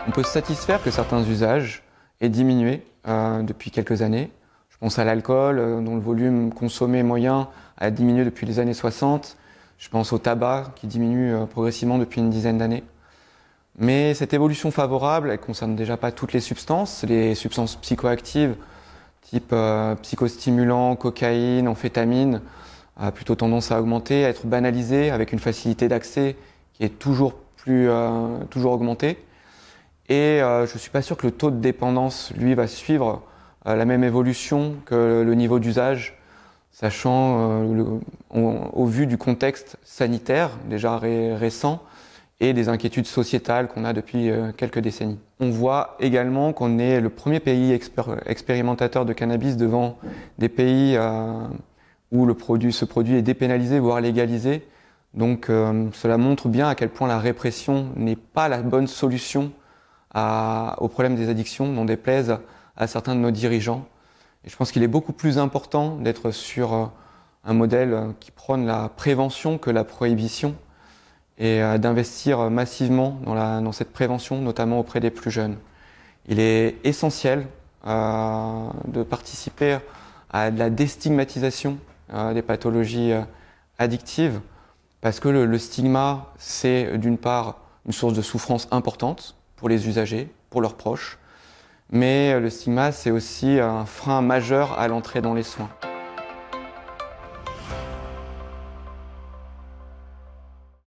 On peut se satisfaire que certains usages aient diminué depuis quelques années. Je pense à l'alcool, dont le volume consommé moyen a diminué depuis les années 60. Je pense au tabac, qui diminue progressivement depuis une dizaine d'années. Mais cette évolution favorable, elle ne concerne déjà pas toutes les substances. Les substances psychoactives, type psychostimulants, cocaïne, amphétamine, a plutôt tendance à augmenter, à être banalisée, avec une facilité d'accès qui est toujours augmentée. Et je ne suis pas sûr que le taux de dépendance, lui, va suivre la même évolution que le niveau d'usage, sachant au vu du contexte sanitaire déjà récent et des inquiétudes sociétales qu'on a depuis quelques décennies. On voit également qu'on est le premier pays expérimentateur de cannabis devant des pays où ce produit est dépénalisé, voire légalisé. Donc cela montre bien à quel point la répression n'est pas la bonne solution au problème des addictions, n'en déplaise à certains de nos dirigeants. Et je pense qu'il est beaucoup plus important d'être sur un modèle qui prône la prévention que la prohibition et d'investir massivement dans cette prévention, notamment auprès des plus jeunes. Il est essentiel de participer à de la déstigmatisation des pathologies addictives, parce que le stigma, c'est d'une part une source de souffrance importante pour les usagers, pour leurs proches, mais le stigma, c'est aussi un frein majeur à l'entrée dans les soins.